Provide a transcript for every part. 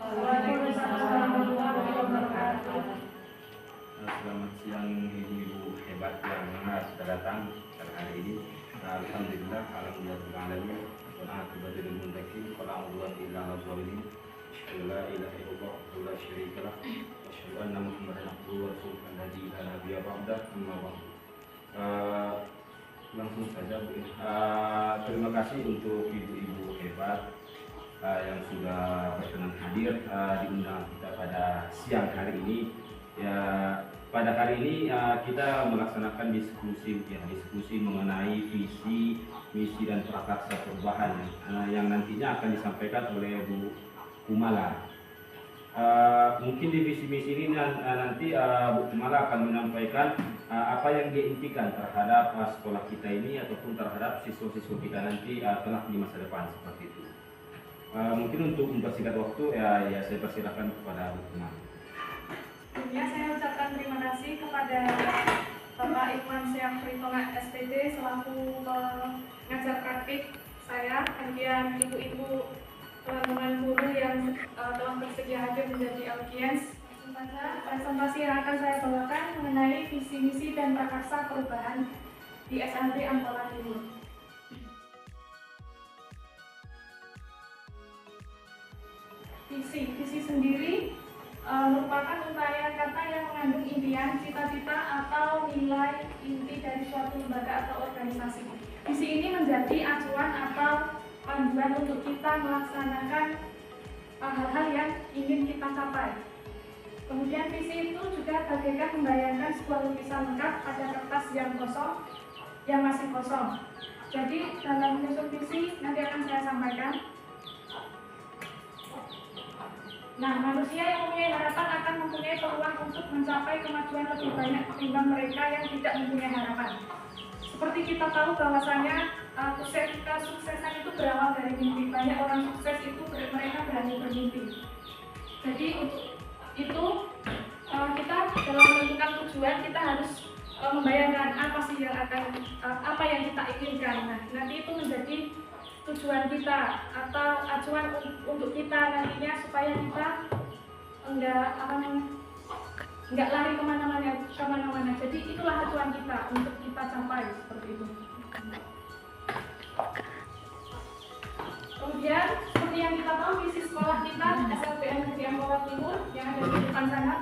Waalaikumsalam warahmatullahi wabarakatuh. Selamat siang ibu-ibu hebat yang sudah datang pada hari ini. Alhamdulillah, alhamdulillah alamin. Wa aqibatu lil muttaqin, wa la udwana illa 'alal zalimin. La ilaha illallah wa la syarika lah. Wa asyhadu anna Muhammadan abduhu wa rasuluhu alladzi la nabiyya ba'dah. Amma ba'd. Langsung saja Bu. Terima kasih untuk ibu-ibu hebat yang sudah berkenan hadir di undangan kita pada siang hari ini. Ya, pada hari ini kita melaksanakan diskusi mengenai visi, misi dan prakarsa perubahan yang nantinya akan disampaikan oleh Bu Kumala. Mungkin di visi misi ini nanti Bu Kumala akan menyampaikan apa yang dia impikan terhadap sekolah kita ini ataupun terhadap siswa-siswa kita nanti kelak di masa depan seperti itu. Mungkin untuk mempersingkat waktu ya saya persilakan kepada Bu Kumala. Sebelumnya saya ucapkan terima kasih kepada Bapak Ikhwan Syekh Pritonga SPD selaku pengajar praktik saya, kemudian ibu-ibu teman-teman guru yang telah bersedia hadir menjadi audiens. Langsung saja presentasi yang akan saya bawakan mengenai visi misi dan prakarsa perubahan di SLB Ampela Timur. Visi sendiri merupakan untayan kata yang mengandung impian, cita-cita atau nilai inti dari suatu lembaga atau organisasi. Visi ini menjadi acuan atau panduan untuk kita melaksanakan hal-hal yang ingin kita capai. Kemudian visi itu juga bagaikan membayangkan sebuah lukisan lengkap pada kertas yang kosong, yang masih kosong. Jadi dalam menyusun visi nanti akan saya sampaikan. Nah, manusia yang mempunyai harapan akan mempunyai peluang untuk mencapai kemajuan lebih banyak ketimbang mereka yang tidak mempunyai harapan. Seperti kita tahu bahwasanya kesuksesan itu berawal dari mimpi. Banyak orang sukses itu mereka berani bermimpi. Jadi untuk itu kita dalam menentukan tujuan kita harus membayangkan apa sih yang akan apa yang kita inginkan. Nah, nanti itu menjadi tujuan kita atau acuan untuk kita nantinya supaya kita enggak lari kemana-mana. Jadi itulah acuan kita untuk kita capai seperti itu. Kemudian seperti yang kita tahu visi sekolah kita SLBN Negeri Ampela Timur yang ada di depan sana,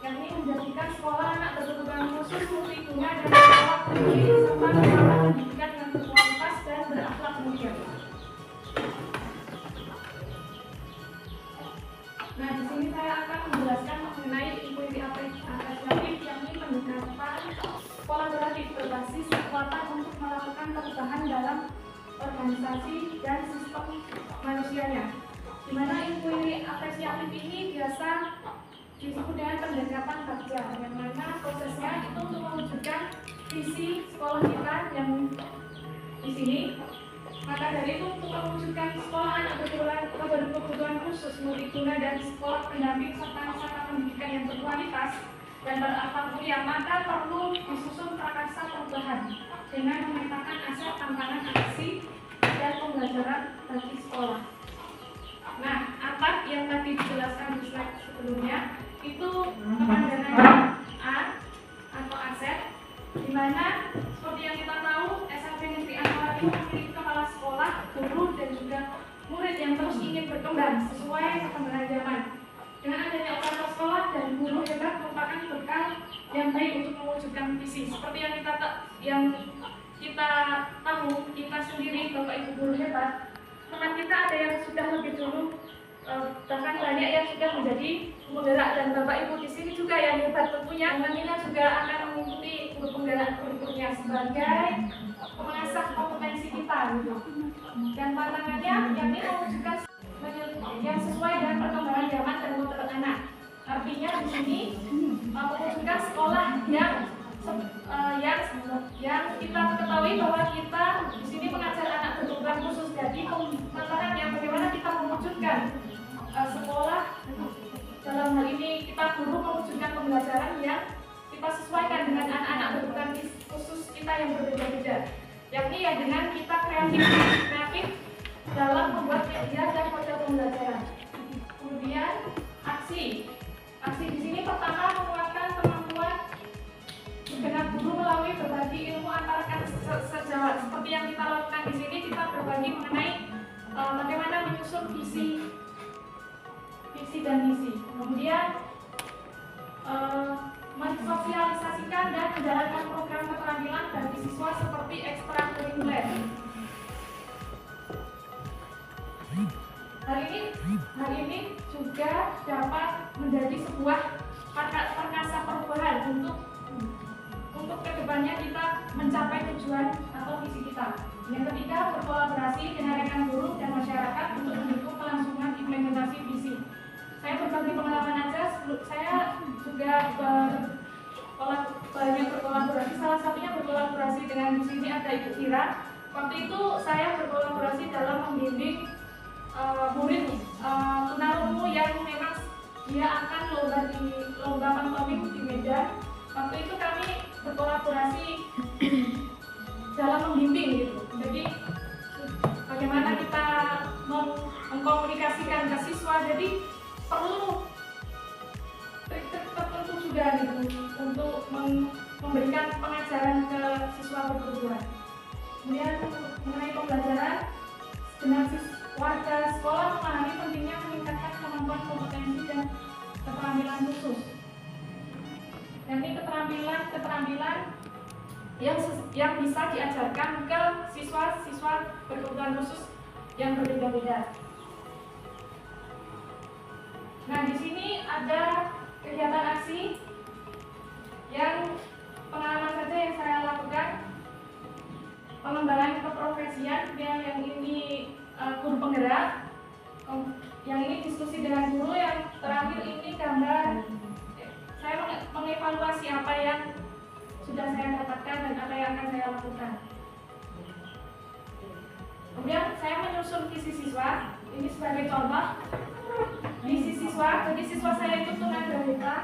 yang ini menjadikan sekolah anak berkebutuhan khusus multiguna dan sekolah tinggi serta mendapat pendidikan yang berkualitas dan berakhlak mulia. Nah, di sini saya akan menjelaskan mengenai inti apresiatif yang ini pendekatan kolaboratif berbasis kekuatan untuk melakukan perubahan dalam organisasi dan sistem manusianya. Di mana inti apresiatif ini biasa disebut dengan pendekatan kerja, yang mana prosesnya itu untuk mewujudkan visi sekolah kita yang di sini. Maka dari itu untuk mewujudkan sekolah anak berkebutuhan khusus multiguna dan sekolah pendamping serta pendidikan yang berkualitas dan berakhlak mulia, maka perlu disusun prakarsa perubahan dengan memetakan aset tantangan aksi dan pembelajaran bagi sekolah. Nah, ATAP yang tadi dijelaskan di slide sebelumnya itu kepanjangan A atau aset, di mana seperti yang kita tahu SLB Negeri Ampela Timur memiliki kepala sekolah, guru dan juga murid yang terus ingin berkembang sesuai perkembangan zaman. Dengan adanya operator sekolah dan guru hebat merupakan bekal yang baik untuk mewujudkan visi. Seperti yang kita tahu, kita sendiri Bapak Ibu guru hebat, teman kita ada yang sudah lebih dulu bahkan banyak yang sudah menjadi penggerak, dan Bapak Ibu di sini juga yang hebat tentunya nantinya juga akan mengikuti guru penggerak berikutnya sebagai mengasah kompetensi kita gitu. Dan tantangannya yang ini mewujudkan yang sesuai dengan perkembangan zaman dan model anak. Artinya di sini mewujudkan sekolah yang kita ketahui bahwa kita di sini mengajar anak berkebutuhan khusus. Jadi tantangan yang bagaimana kita mewujudkan sekolah dalam hal ini kita guru mewujudkan pembelajaran yang kita sesuaikan dengan anak-anak berkebutuhan khusus kita yang berbeda-beda, yakni ya dengan kita kreatif dalam membuat media dan model pembelajaran. Kemudian aksi di sini pertama menguatkan kemampuan segenap guru melalui berbagi ilmu antar rekan sejawat. Seperti yang kita lakukan di sini, kita berbagi mengenai bagaimana menyusun visi dan misi. Kemudian mensosialisasikan dan menjalankan program keterampilan bagi siswa seperti ekstrakurikuler. Hal ini juga dapat menjadi sebuah perkasa perubahan untuk kedepannya kita mencapai tujuan atau visi kita. Yang ketiga, berkolaborasi dengan rekan guru dan masyarakat untuk mendukung kelangsungan implementasi visi. Saya berbagi pengalaman aja, saya juga banyak berkolaborasi. Salah satunya berkolaborasi dengan di sini ada Ibu Ira. Waktu itu saya berkolaborasi dalam membimbing murid tunarungu yang memang dia akan lomba pantomim di Medan. Waktu itu kami berkolaborasi dalam membimbing gitu. Jadi bagaimana kita mengkomunikasikan ke siswa. Jadi perlu trik-trik tertentu juga gitu untuk memberikan pengajaran ke siswa berkebutuhan. Kemudian mengenai pembelajaran, segenap warga sekolah memahami pentingnya meningkatkan kemampuan kompetensi dan keterampilan khusus. Dan ini keterampilan yang bisa diajarkan ke siswa-siswa berkebutuhan khusus yang berbeda-beda. Nah, di sini ada kegiatan aksi yang pengalaman saja yang saya lakukan. Pengembangan keprofesian yang ini guru penggerak, yang ini diskusi dengan guru, yang terakhir ini gambar. Saya mengevaluasi apa yang sudah saya dapatkan dan apa yang akan saya lakukan. Kemudian saya menyusun visi siswa. Ini sebagai contoh visi siswa. Jadi siswa saya itu tunagrahita.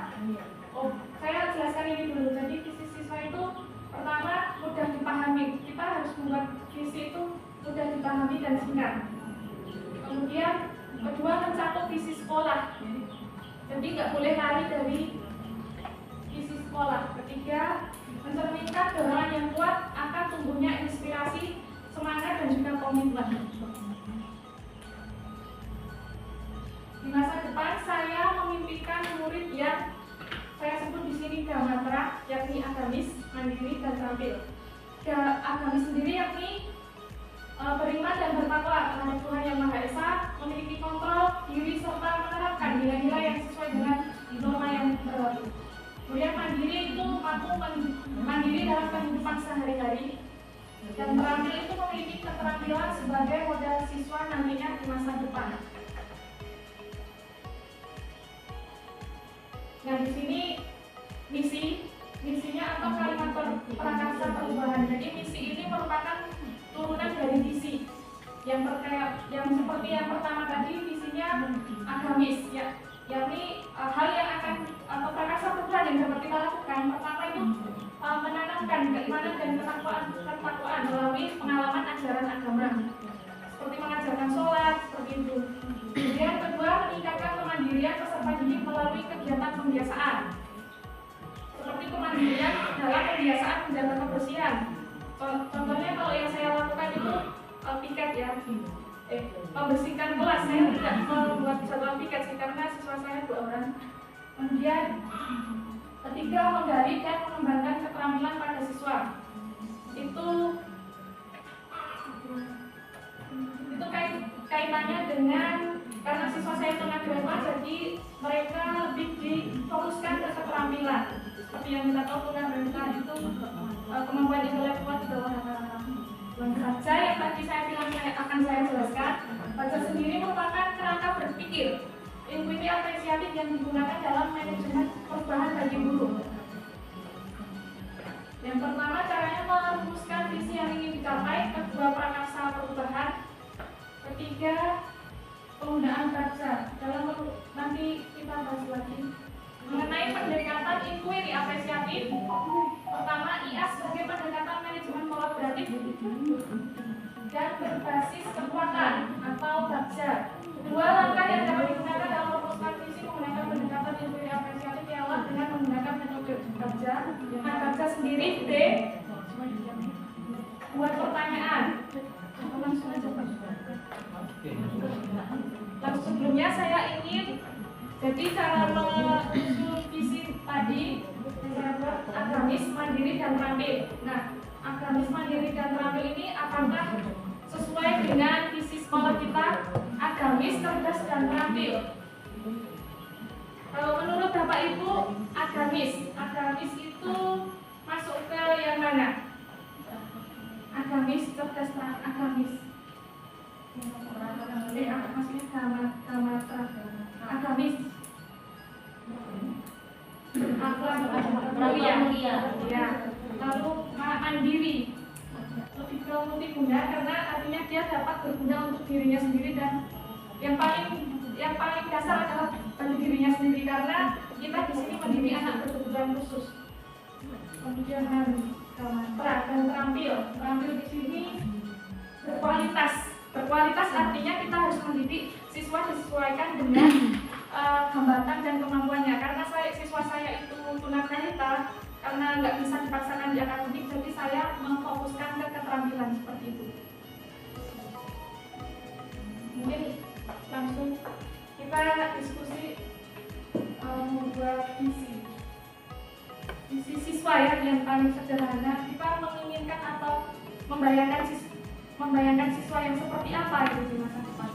Saya jelaskan ini dulu. Jadi visi siswa itu pertama mudah dipahami. Kita harus membuat visi itu mudah dipahami dan singkat. Kemudian kedua, mencakup visi sekolah. Jadi nggak boleh lari dari visi sekolah. Ketiga, mencerminkan dorongan yang kuat akan tumbuhnya inspirasi, semangat dan juga komitmen. Di masa depan saya memimpikan murid yang saya sebut di sini gamatra, yakni agamis, mandiri dan terampil. Agamis sendiri yakni beriman dan bertakwa kepada Tuhan Yang Maha Esa, memiliki kontrol diri serta menerapkan nilai-nilai yang sesuai dengan norma yang berlaku. Kemudian mandiri itu mampu mandiri dalam kehidupan sehari-hari, dan terampil itu memiliki keterampilan sebagai modal siswa nantinya di masa depan. Nah, di sini misinya atau kalimat prakasa perubahan. Jadi misi ini merupakan turunan dari visi. Yang seperti yang pertama tadi, visinya agamis, ya, yakni hal yang akan atau prakasa perubahan yang dapat kita lakukan. Pertama itu menanamkan keimanan dan ketakwaan melalui pengalaman ajaran agama, seperti mengajarkan sholat, seperti itu. Kemudian kedua, meningkatkan kemandirian peserta didik melalui kegiatan pembiasaan, seperti kemandirian dalam pembiasaan menjaga kebersihan. Contohnya kalau yang saya lakukan itu piket ya, membersihkan kelas. Saya tidak membuat jadwal piket sih, karena siswa saya 2 orang. Kemudian ketiga, menggali dan mengembangkan keterampilan pada siswa. Itu kaitannya dengan, karena siswa saya tunagrahita, jadi mereka lebih difokuskan ke keterampilan. Seperti yang kita tahu, tunagrahita itu kemampuan intelektual di bawah rata-rata. Baca yang tadi saya bilang akan saya jelaskan. Baca sendiri merupakan kerangka berpikir intuitif apresiatif yang digunakan dalam manajemen perubahan bagi guru. Yang pertama, caranya merumuskan visi yang ingin dicapai. Kedua, prakasa perubahan. Ketiga, penggunaan baca. Nanti kita bahas lagi mengenai pendekatan inquiry apresiatif. Pertama, IA sebagai pendekatan manajemen kolaboratif dan berbasis kekuatan atau baca. Kedua, langkah yang dapat digunakan dalam merumuskan Baca sendiri. D. Buat pertanyaan. Langsung aja Pak. Langsung sebelumnya saya ingin, jadi cara menyusun visi tadi agamis, mandiri, dan terampil. Nah, agamis, mandiri, dan terampil ini apakah sesuai dengan visi sekolah kita? Agamis, cerdas, dan terampil. Kalau menurut Bapak Ibu, agamis itu masuk ke yang mana? Agamis, cerdas, terampil. Agamis. Maksudnya agamis. Mulia. Ya. Lalu mandiri. Lebih ke multiguna karena artinya dia dapat berguna untuk dirinya sendiri, dan yang paling dasar adalah bagi dirinya sendiri karena kita di sini mendidik anak berkebutuhan khusus. Kemudian dan terampil. Terampil di sini berkualitas artinya kita harus mendidik siswa disesuaikan dengan hambatan dan kemampuannya. Karena siswa saya itu tunanetra, karena nggak bisa dipaksakan di akademik, jadi saya memfokuskan ke keterampilan seperti itu. Mungkin langsung kita diskusi membuat visi siswa ya, yang paling sederhana. Kita menginginkan atau membayangkan siswa yang seperti apa itu di masa depan.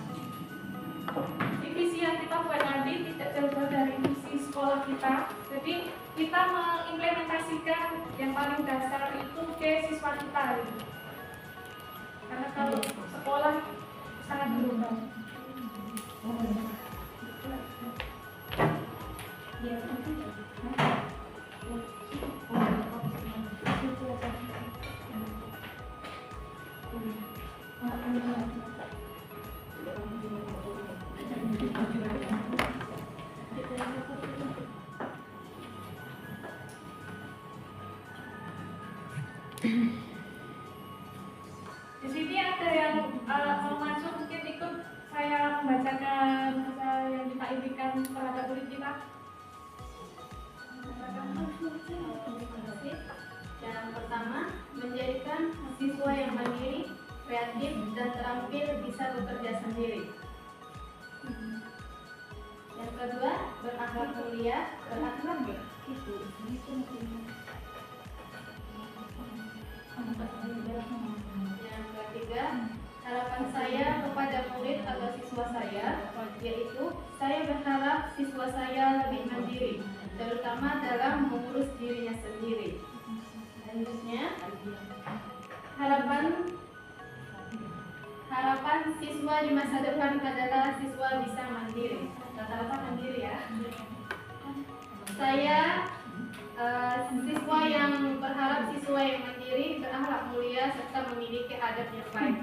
Visi yang kita buat nanti tidak jauh dari visi sekolah kita. Jadi kita mengimplementasikan yang paling dasar itu ke siswa kita. Karena kalau sekolah sangat global. Di sini ada yang mau masuk, mungkin ikut saya membacakan yang kita irikan terhadap murid kita. Yang pertama, menjadikan siswa yang mandiri, kreatif, dan terampil bisa bekerja sendiri. Yang kedua, berakhlak mulia, Yang ketiga, harapan saya kepada murid atau siswa saya, yaitu saya berharap siswa saya lebih mandiri, terutama dalam mengurus dirinya sendiri. Selanjutnya, harapan siswa di masa depan adalah siswa bisa mandiri, rata-rata mandiri ya. Saya siswa yang berharap siswa yang mandiri, berakhlak mulia, serta memiliki adab yang baik.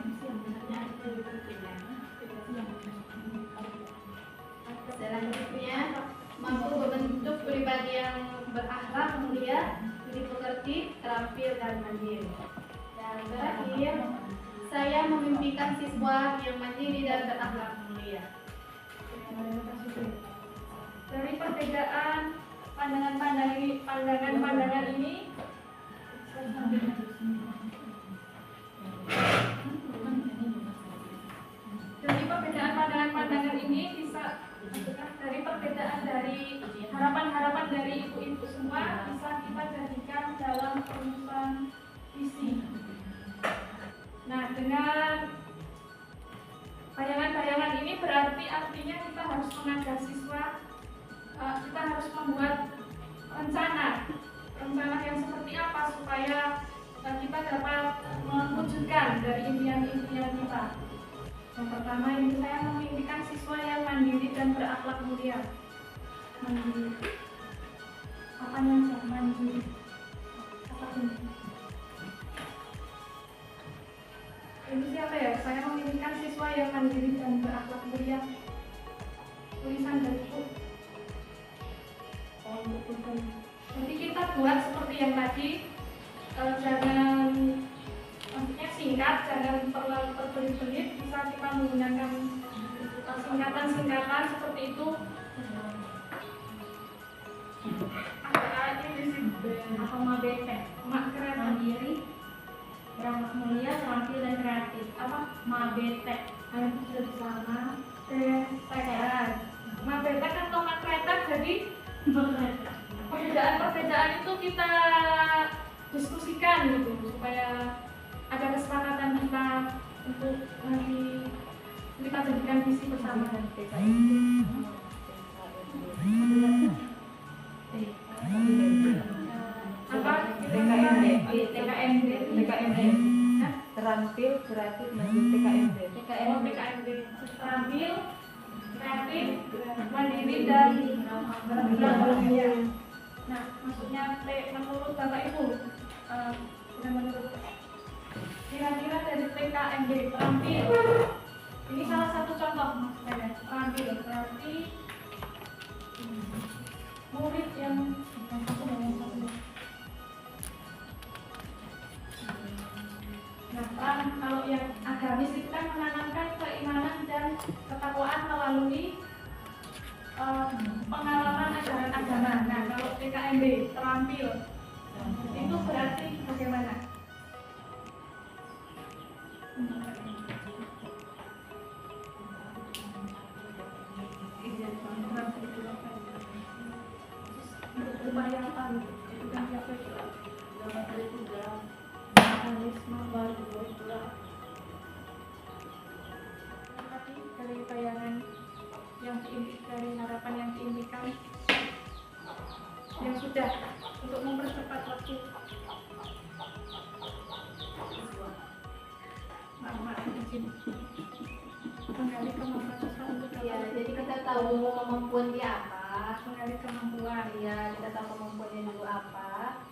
Selanjutnya, mampu membentuk pribadi yang berakhlak mulia, budi pekerti, terampil, dan mandiri. Dan terakhir, saya memimpikan siswa yang mandiri dan berakhlak mulia. Dari perbedaan pandangan-pandangan ini bisa dari perbedaan dari harapan-harapan dari ibu-ibu semua bisa kita jadikan dalam perumusan visi. Nah, dengan bayangan-bayangan ini berarti artinya kita harus mengajar siswa, kita harus membuat rencana yang seperti apa supaya kita dapat mewujudkan dari impian-impian kita. Yang pertama ini saya memimpikan siswa yang mandiri dan berakhlak mulia. Mandiri. Apanya aja mandiri? Apa ini? Ini siapa ya? Saya memimpikan siswa yang mandiri dan berakhlak mulia. Tulisan dariku. Jadi kita buat seperti yang tadi, jangan maksudnya singkat, jangan terlalu berbelit-belit, bisa kita menggunakan singkatan-singkatan seperti itu. ini sih atau Mabete. mak keren Mandiri, beramak mulia, terampil dan kreatif. apa Mabete. Kalian sudah bersama. PKR. Mabete kan tomat kereta, jadi Bekerja. perbedaan itu kita diskusikan gitu supaya ada kesepakatan kita untuk nanti kita jadikan visi bersama dan apa TKMD. Terampil, kreatif, maju TKMD. TKMD terampil, kreatif, mandiri dan berbudaya. Nah, maksudnya menurut Bapak Ibu, menurut kira-kira dari TKMD terampil, ini salah satu contoh maksudnya terampil berarti murid yang nah, kalau yang agamis itu kan menanamkan keimanan dan ketakwaan melalui pengalaman ajaran agama. Nah, kalau TKMB terampil itu berarti bagaimana? Upaya apa gitu? Itu kan siapa itu? Tadi dari bayangan yang dari harapan yang diimpikan yang sudah untuk mempercepat waktu izin menggali kemampuan untuk Ya, jadi kita tahu kemampuan dia apa. menggali kemampuan. Ya, kita tahu kemampuannya dulu apa.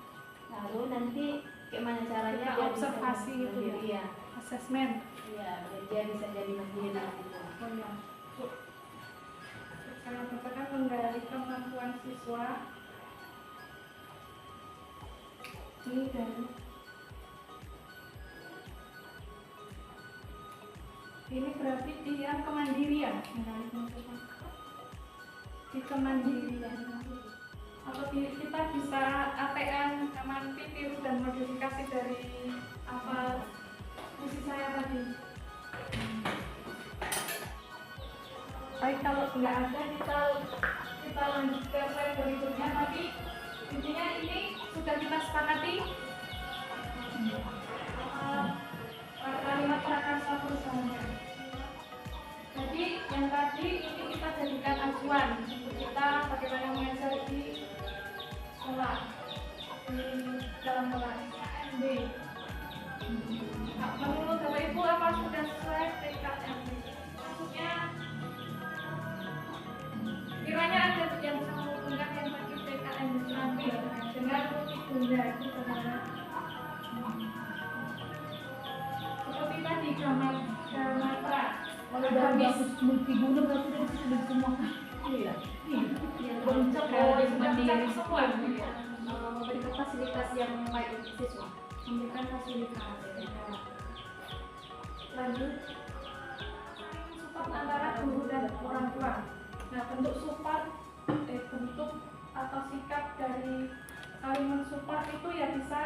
Lalu nanti gimana caranya Kita dia observasi bisa itu ya. mandiri, ya. Assessment. Iya, biar dia bisa jadi mandiri gitu. Oh ya. Saya katakan menggali kemampuan siswa. Ini dari ini berarti dia kemandirian, di kemandirian. Atau kita bisa ATM, amati, tiru dan modifikasi dari apa misi saya tadi. Baik, kalau nggak ada kita lanjut ke slide berikutnya. Tapi intinya ini sudah kita sepakati kalimat prakarsa perusahaan. Jadi yang tadi ini kita jadikan acuan untuk kita bagaimana mengajar di sekolah di dalam kelas TKMD. Nah, menurut Bapak Ibu apa sudah sesuai TKMD? Maksudnya kiranya ada yang bisa menghubungkan yang tadi TKMD terampil dengan multiguna itu bagaimana? Seperti tadi gamatra. Kalau dari multiguna berarti dari situ dari semua. Iya. Untuk Mandiri semua. Memberikan fasilitas yang baik untuk siswa. Memberikan fasilitas. Lanjut, support antara guru dan orang tua. Nah, bentuk support, bentuk atau sikap dari saling mensupport itu ya bisa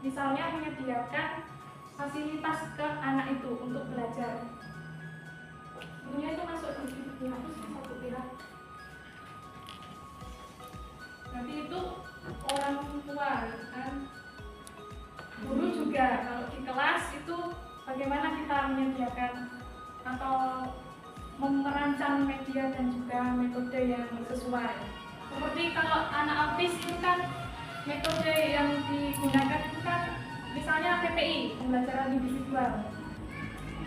misalnya menyediakan fasilitas ke anak itu untuk belajar. Sebenarnya itu masuk di pihak itu satu pihak. Nanti itu orang tua kan. Guru juga kalau di kelas itu bagaimana kita menyediakan atau merancang media dan juga metode yang sesuai. Seperti kalau anak autis itu kan metode yang digunakan itu kan misalnya PPI, pembelajaran individual,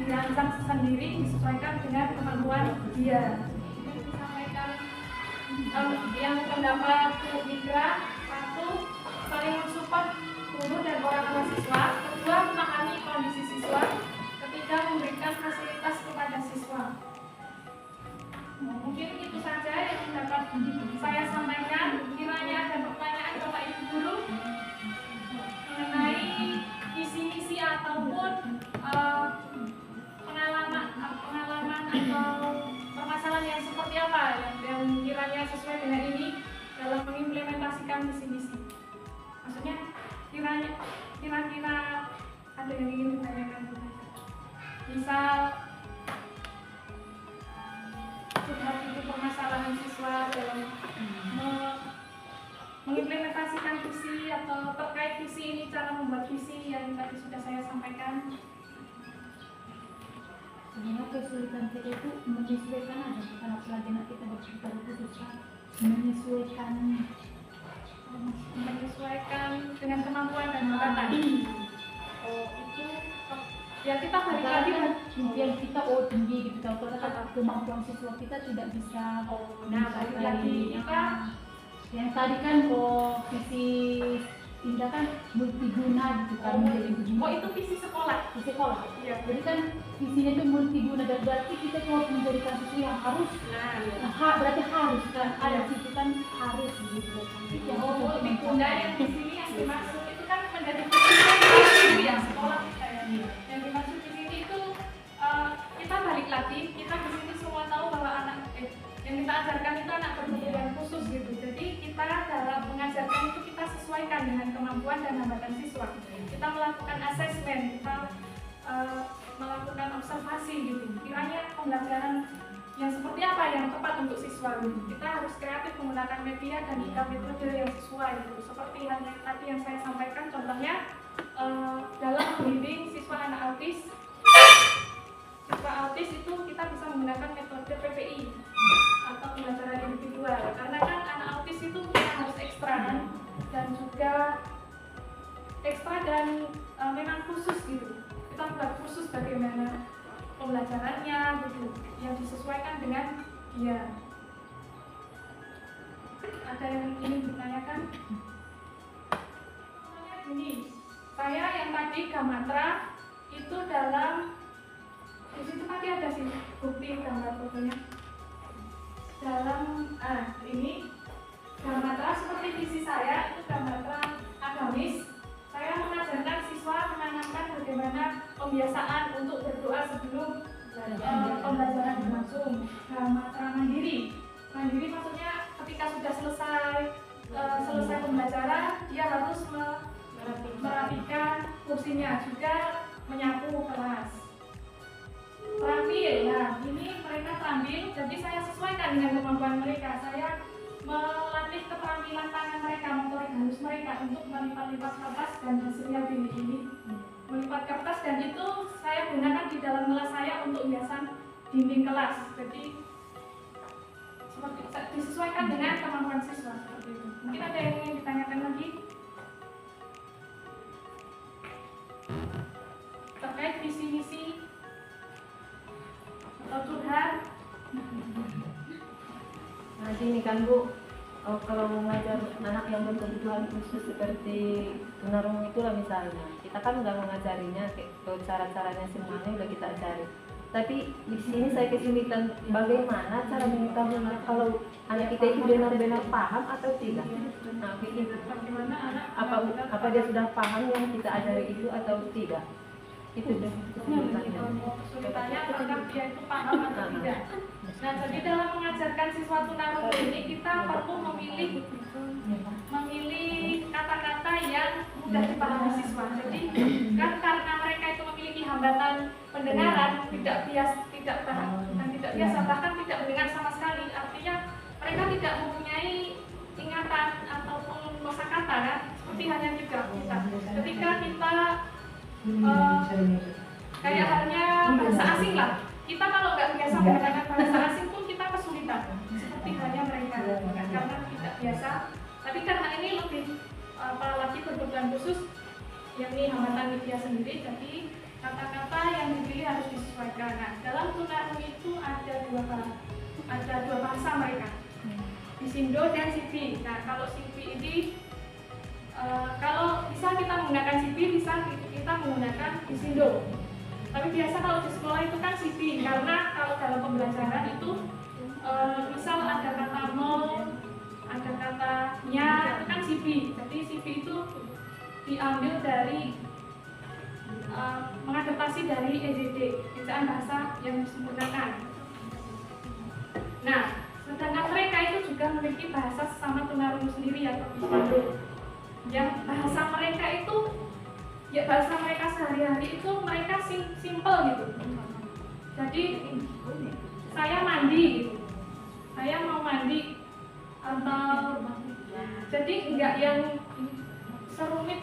dirancang sendiri disesuaikan dengan kemampuan dia. Ini disampaikan yang pendapat Mitra, satu, saling mensupport guru dan orang tua siswa. Kedua, memahami kondisi siswa. Ketiga, memberikan fasilitas kepada siswa. Mungkin itu saja yang dapat saya sampaikan. Kiranya ada pertanyaan Bapak Ibu guru mengenai visi-misi ataupun pengalaman atau permasalahan yang seperti apa yang kiranya sesuai dengan ini dalam mengimplementasikan menyampaikan visi-misi. Maksudnya kira-kira ada yang ingin ditanyakan? Misal curhat itu permasalahan siswa dalam mengimplementasikan visi atau terkait visi ini, cara membuat visi yang tadi sudah saya sampaikan. Sebenarnya kesulitan kita itu menyesuaikan aja, bukan apalagi nanti kita berbicara itu susah menyesuaikan dengan kemampuan dan bakat. Oh, itu ya kita balik lagi kan impian kita tinggi gitu, kalau kemampuan siswa kita tidak bisa. Nah, balik lagi kita yang tadi kan visi Indah kan multiguna gitu kan, itu visi sekolah. di sekolah. Iya. Jadi kan visinya itu multiguna, dan berarti kita harus menjadikan sesuatu yang harus. Berarti harus kan ada situ kan harus gitu. Multiguna yang di sini yang dimaksud itu kan menjadi visi yang sekolah kita ya. Yang dimaksud di sini itu kita balik lagi, kita di sini semua tahu bahwa yang kita ajarkan itu anak berkebutuhan khusus gitu. Jadi kita dalam mengajarkan itu kita sesuaikan dengan kemampuan dan hambatan siswa. Kita melakukan asesmen, kita melakukan observasi gitu. Kiranya pembelajaran yang seperti apa yang tepat untuk siswa gitu. Kita harus kreatif menggunakan media dan juga metode yang sesuai gitu. Seperti yang tadi yang saya sampaikan, contohnya dalam membimbing siswa anak autis. Siswa autis itu kita bisa menggunakan metode PPI atau pembelajaran individual, karena kan anak autis itu kita harus ekstra dan juga ekstra dan memang khusus gitu. Kita buat khusus bagaimana pembelajarannya gitu, yang disesuaikan dengan dia. Ada yang ingin ditanyakan? Ini saya yang tadi Gamatra itu dalam di situ tadi ada sih bukti gambar fotonya. Dalam ini Gamatra seperti visi saya itu Gamatra agamis. Saya mengajarkan siswa menanamkan bagaimana pembiasaan untuk berdoa sebelum pembelajaran berlangsung. Gamatra mandiri. Mandiri maksudnya ketika sudah selesai pembelajaran dia harus merapikan kursinya, juga menyapu kelas. Terampil, ya ini mereka terampil, jadi saya sesuaikan dengan kemampuan mereka. Saya melatih keterampilan tangan mereka, motorik halus mereka untuk melipat-lipat kertas, dan hasilnya ini melipat kertas, dan itu saya gunakan di dalam kelas saya untuk hiasan dinding kelas. Jadi seperti disesuaikan dengan kemampuan siswa seperti itu. Mungkin ada yang ingin ditanyakan lagi terkait visi-misi atau curhat? Nah, gini kan Bu, kalau mengajar anak yang berkebutuhan khusus seperti tunarungu itulah misalnya, kita kan udah mengajarinya, cara-caranya semuanya udah kita ajari. Tapi di sini saya kesulitan bagaimana cara mengetahui kalau anak kita itu benar-benar paham atau tidak. Nah, begitu. Bagaimana anak Apa dia sudah paham yang kita ajari itu atau tidak? Itu deh kesulitannya. Kesulitannya apakah dia itu paham atau tidak. Nah, jadi dalam mengajarkan siswa tunarungu ini kita perlu memilih kata-kata yang mudah dipahami siswa. Jadi kan karena mereka itu memiliki hambatan pendengaran, tidak biasa bahkan tidak mendengar sama sekali. Artinya mereka tidak mempunyai ingatan ataupun kosakata kan, seperti hanya kita. Ketika kita kayak halnya bahasa asing lah, kita kalau nggak biasa menggunakan bahasa asing pun kita kesulitan, seperti halnya mereka karena tidak biasa. Tapi karena ini lebih apalagi berkebutuhan khusus, yakni hambatan media sendiri, jadi kata-kata yang dipilih harus disesuaikan. Nah, dalam tunarungu itu ada dua bahasa mereka, Bisindo dan Sibi. Nah, kalau Sibi ini kalau bisa kita menggunakan Sibi, bisa kita menggunakan Bisindo. Tapi biasa kalau di sekolah itu kan Sibi, karena kalau dalam pembelajaran itu misal ada kata no, ada kata nya, itu kan Sibi. Jadi Sibi itu diambil dari mengadaptasi dari EJD, ejaan bahasa yang disempurnakan. Nah, sedangkan mereka itu juga memiliki bahasa sesama tunarungu sendiri atau Ismando. Yang bahasa mereka itu, ya bahasa mereka sehari-hari itu mereka simple gitu. Jadi saya mandi gitu, saya mau mandi, atau jadi enggak yang serumit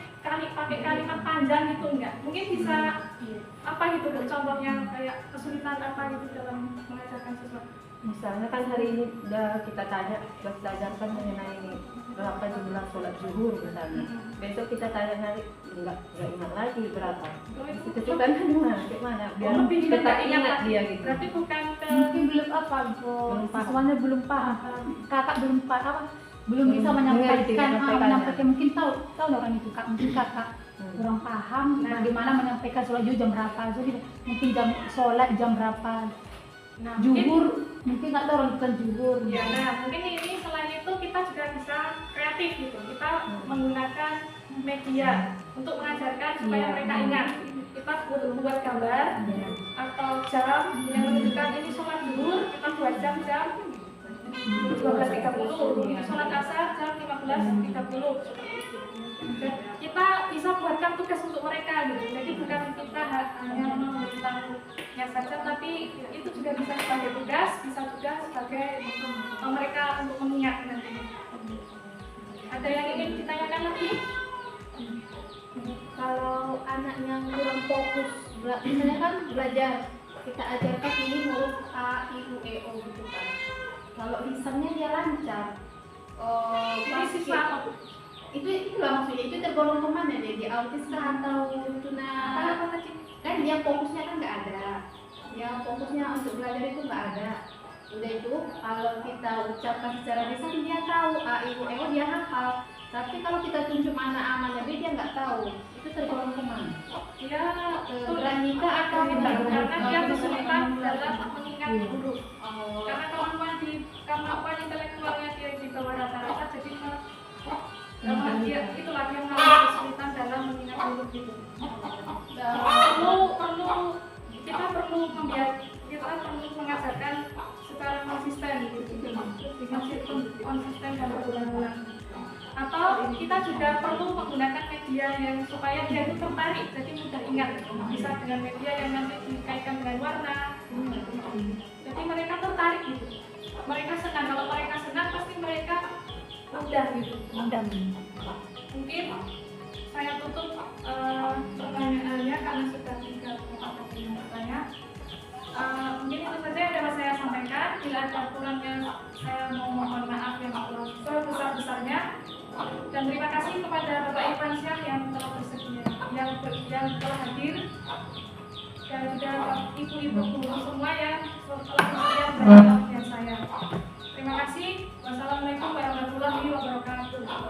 pakai kalimat panjang gitu, enggak. Mungkin bisa apa gitu contohnya, kayak kesulitan apa gitu dalam mengajarkan siswa. Misalnya kan hari ini udah kita belajarkan mengenai berapa jumlah sholat zuhur misalnya. Besok kita tanya hari enggak ingat lagi berapa. Itu kan gimana? Biar Lebih tetap ingat ingat lagi. dia gitu. Berarti bukan ke Mungkin belum apa, Belum paham. siswanya belum paham, kakak belum paham, belum bisa mengerti menyampaikan, menyampaikannya. mungkin tahu orang itu kak, mungkin kakak kurang paham bagaimana menyampaikan sholat zuhur jam berapa, jadi mungkin jam sholat jam berapa, nah, zuhur mungkin nggak tahu orang bukan zuhur. Ya, nah mungkin ini selain itu kita juga bisa kreatif gitu. Kita menggunakan media untuk mengajarkan supaya mereka ingat. Kita buat gambar atau jam yang menunjukkan ini sholat zuhur, kita buat jam-jam 12.30, ini sholat asar jam 15.30. Kita bisa buatkan tugas untuk mereka gitu. Jadi bukan kita hanya memberitahunya saja, tapi itu juga bisa sebagai tugas, bisa juga sebagai mereka untuk mengingat nanti. Ada yang ingin ditanyakan lagi? Kalau anak yang kurang fokus, misalnya kan belajar, kita ajarkan ini huruf A, I, U, E, O gitu kan. Kalau lisannya dia lancar, Ini siswa itulah maksudnya, itu tergolong kemana dia? Di autis kah atau tuna? apa tadi? Kan dia fokusnya kan nggak ada, yang fokusnya untuk belajar itu nggak ada. Udah itu kalau kita ucapkan secara lisan dia tahu A, I, U, E, O dia hafal. Tapi kalau kita tunjuk mana A mana B dia nggak tahu. Itu tergolong kemana? Ya, Granika atau karena dia kesulitan dalam mengingat huruf. Oh, Karena kemampuan intelektualnya dia di bawah rata-rata, jadi dia itulah yang mengalami kesulitan dalam mengingat huruf itu. Kita perlu mengajarkan secara konsisten gitu, konsisten dan berulang-ulang. Atau kita juga perlu menggunakan media yang supaya dia itu tertarik, jadi mudah ingat. Bisa dengan media yang nanti dikaitkan dengan warna. Jadi mereka tertarik gitu. Mereka senang. Kalau mereka senang pasti mereka mudah gitu. Mungkin saya tutup pertanyaannya karena sudah 3 pertanyaan. Mungkin itu saja yang dapat saya sampaikan. Bila ada kurangnya saya mohon maaf yang sebesar-besarnya. Dan terima kasih kepada Bapak Irfansyah yang telah bersedia, yang telah hadir, dan juga ibu-ibu guru semua yang telah bersedia dengan saya. Terima kasih. Wassalamualaikum warahmatullahi wabarakatuh. Terima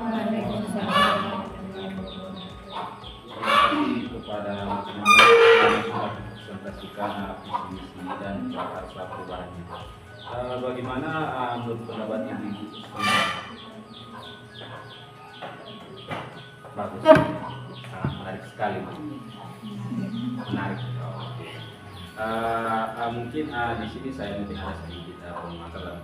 kasih kepada teman-teman yang sudah mempresentasikan visi misi dan cara perubahannya. Bagaimana menurut pendapat ibu-ibu semua? Bagus, menarik sekali, menarik. Mungkin di sini saya mungkin ada sedikit permasalahan.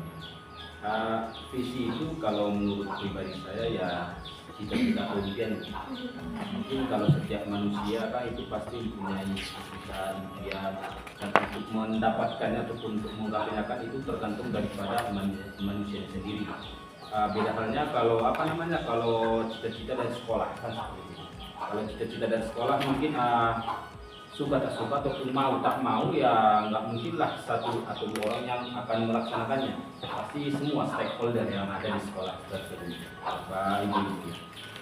Visi itu kalau menurut pribadi saya ya tidak kemudian. Mungkin kalau setiap manusia kan itu pasti mempunyai cita-cita, impian, dan untuk mendapatkannya ataupun untuk menggapainya itu tergantung daripada manusia sendiri. Beda halnya kalau kalau cita-cita dan sekolah kan seperti itu. Kalau cita-cita dan sekolah mungkin suka tak suka ataupun mau tak mau ya nggak mungkinlah satu atau dua orang yang akan melaksanakannya. Pasti semua stakeholder yang ada di sekolah tersebut. Ibu-ibu.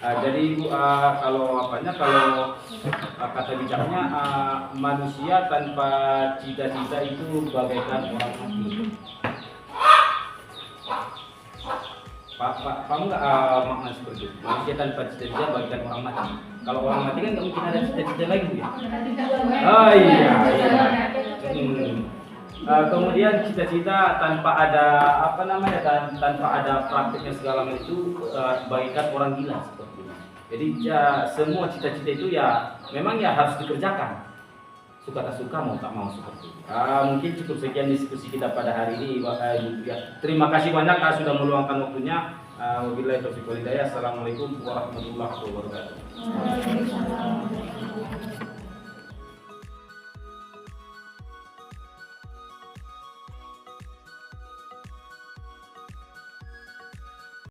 Jadi ibu kalau kata bicaranya manusia tanpa cita-cita itu bagaikan orang mati. Paham nggak makna seperti itu? Manusia tanpa cita-cita bagaikan orang mati. Kalau orang mati kan nggak mungkin ada cita-cita lagi ya. Oh iya. Kemudian cita-cita tanpa ada tanpa ada prakteknya segala macam itu bagaikan orang gila seperti itu. Jadi ya, semua cita-cita itu ya memang ya harus dikerjakan suka tak suka, mau tak mau seperti itu. Mungkin cukup sekian diskusi kita pada hari ini, Bapak Ibu. Terima kasih banyak sudah meluangkan waktunya. Wabillahi taufiq wal hidayah. Assalamualaikum warahmatullahi wabarakatuh.